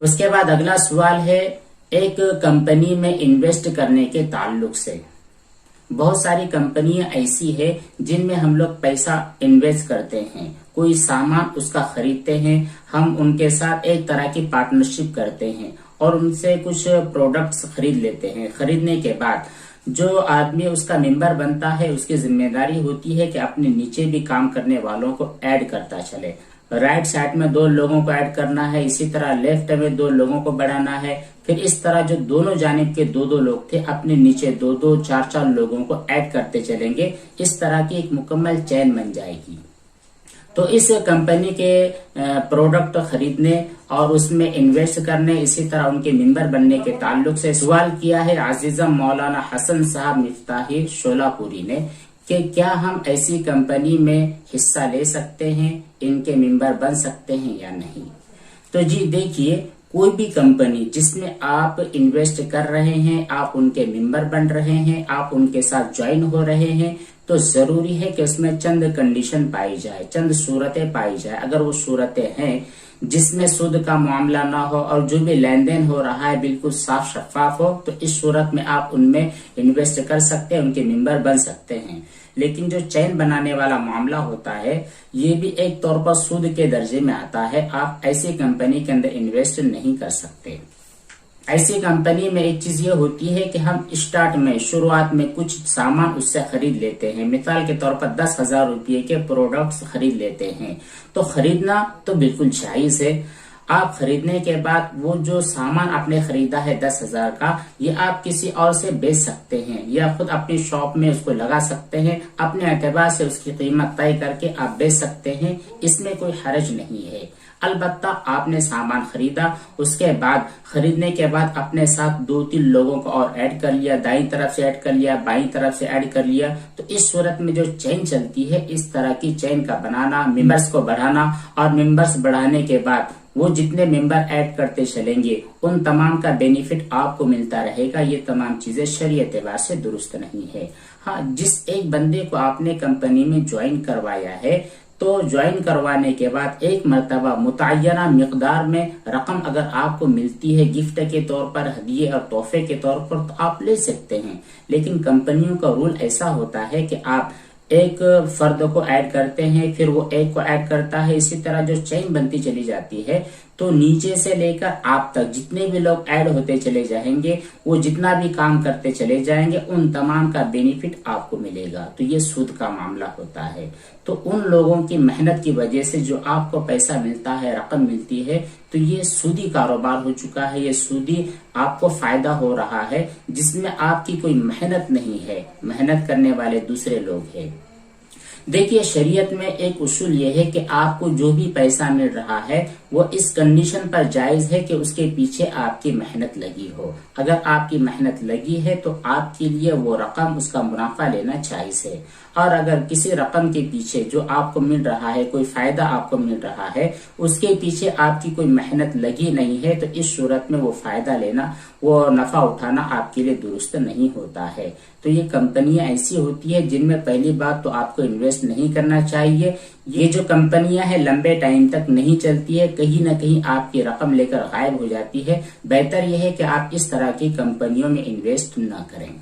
اس کے بعد اگلا سوال ہے ایک کمپنی میں انویسٹ کرنے کے تعلق سے۔ بہت ساری کمپنیاں ایسی ہے جن میں ہم لوگ پیسہ انویسٹ کرتے ہیں، کوئی سامان اس کا خریدتے ہیں، ہم ان کے ساتھ ایک طرح کی پارٹنرشپ کرتے ہیں اور ان سے کچھ پروڈکٹس خرید لیتے ہیں۔ خریدنے کے بعد جو آدمی اس کا ممبر بنتا ہے، اس کی ذمہ داری ہوتی ہے کہ اپنے نیچے بھی کام کرنے والوں کو ایڈ کرتا چلے۔ رائٹ سائڈ میں 2 لوگوں کو ایڈ کرنا ہے، اسی طرح لیفٹ میں 2 لوگوں کو بڑھانا ہے، پھر اس طرح جو دونوں جانب کے 2 لوگ تھے اپنے نیچے 2 4 لوگوں کو ایڈ کرتے چلیں گے۔ اس طرح کی ایک مکمل چین بن جائے گی۔ تو اس کمپنی کے پروڈکٹ خریدنے اور اس میں انویسٹ کرنے، اسی طرح ان کے ممبر بننے کے تعلق سے سوال کیا ہے عزیزم مولانا حسن صاحب مفتاحی شولہ پوری نے کہ کیا ہم ایسی کمپنی میں حصہ لے سکتے ہیں، ان کے ممبر بن سکتے ہیں یا نہیں؟ تو جی دیکھیے، کوئی بھی کمپنی جس میں آپ انویسٹ کر رہے ہیں، آپ ان کے ممبر بن رہے ہیں، آپ ان کے ساتھ جوائن ہو رہے ہیں، تو ضروری ہے کہ اس میں چند کنڈیشن پائی جائے، چند صورتیں پائی جائے۔ اگر وہ صورتیں ہیں جس میں سود کا معاملہ نہ ہو اور جو بھی لین دین ہو رہا ہے بالکل صاف شفاف ہو، تو اس صورت میں آپ ان میں انویسٹ کر سکتے ہیں، ان کے ممبر بن سکتے ہیں۔ لیکن جو چین بنانے والا معاملہ ہوتا ہے، یہ بھی ایک طور پر سود کے درجے میں آتا ہے۔ آپ ایسی کمپنی کے اندر انویسٹ نہیں کر سکتے۔ ایسی کمپنی میں ایک چیز یہ ہوتی ہے کہ ہم اسٹارٹ میں، شروعات میں کچھ سامان اس سے خرید لیتے ہیں۔ مثال کے طور پر 10,000 روپے کے پروڈکٹس خرید لیتے ہیں، تو خریدنا تو بالکل جائز ہے۔ آپ خریدنے کے بعد وہ جو سامان آپ نے خریدا ہے 10,000 کا، یہ آپ کسی اور سے بیچ سکتے ہیں یا خود اپنی شاپ میں اس کو لگا سکتے ہیں، اپنے اعتبار سے اس کی قیمت طے کر کے آپ بیچ سکتے ہیں، اس میں کوئی حرج نہیں ہے۔ البتہ آپ نے سامان خریدا، اس کے بعد خریدنے کے بعد اپنے ساتھ 2-3 لوگوں کو اور ایڈ کر لیا، دائیں طرف سے ایڈ کر لیا، بائیں طرف سے ایڈ کر لیا، تو اس صورت میں جو چین چلتی ہے، اس طرح کی چین کا بنانا، ممبرز کو بڑھانا، اور ممبرز بڑھانے کے بعد وہ جتنے ممبر ایڈ کرتے چلیں گے ان تمام کا بینیفٹ آپ کو ملتا رہے گا، یہ تمام چیزیں شرعی اعتبار سے درست نہیں ہے۔ ہاں، جس ایک بندے کو آپ نے کمپنی میں جوائن کروایا ہے، تو جوائن کروانے کے بعد ایک مرتبہ متعینہ مقدار میں رقم اگر آپ کو ملتی ہے گفٹ کے طور پر، ہدیے اور تحفے کے طور پر، تو آپ لے سکتے ہیں۔ لیکن کمپنیوں کا رول ایسا ہوتا ہے کہ آپ ایک فرد کو ایڈ کرتے ہیں، پھر وہ ایک کو ایڈ کرتا ہے، اسی طرح جو چین بنتی چلی جاتی ہے، تو نیچے سے لے کر آپ تک جتنے بھی لوگ ایڈ ہوتے چلے جائیں گے، وہ جتنا بھی کام کرتے چلے جائیں گے، ان تمام کا بینیفٹ آپ کو ملے گا۔ تو یہ سود کا معاملہ ہوتا ہے۔ تو ان لوگوں کی محنت کی وجہ سے جو آپ کو پیسہ ملتا ہے، رقم ملتی ہے، تو یہ سودی کاروبار ہو چکا ہے، یہ سودی آپ کو فائدہ ہو رہا ہے، جس میں آپ کی کوئی محنت نہیں ہے، محنت کرنے والے دوسرے لوگ ہیں۔ دیکھیے، شریعت میں ایک اصول یہ ہے کہ آپ کو جو بھی پیسہ مل رہا ہے وہ اس کنڈیشن پر جائز ہے کہ اس کے پیچھے آپ کی محنت لگی ہو۔ اگر آپ کی محنت لگی ہے تو آپ کے لیے وہ رقم، اس کا منافع لینا جائز ہے۔ اور اگر کسی رقم کے پیچھے جو آپ کو مل رہا ہے، کوئی فائدہ آپ کو مل رہا ہے، اس کے پیچھے آپ کی کوئی محنت لگی نہیں ہے، تو اس صورت میں وہ فائدہ لینا، وہ نفع اٹھانا آپ کے لیے درست نہیں ہوتا ہے۔ تو یہ کمپنیاں ایسی ہوتی ہے جن میں پہلی بات تو آپ کو انویسٹ نہیں کرنا چاہیے۔ یہ جو کمپنیاں ہیں لمبے ٹائم تک نہیں چلتی ہے، کہیں نہ کہیں آپ کی رقم لے کر غائب ہو جاتی ہے۔ بہتر یہ ہے کہ آپ اس طرح کی کمپنیوں میں انویسٹ نہ کریں۔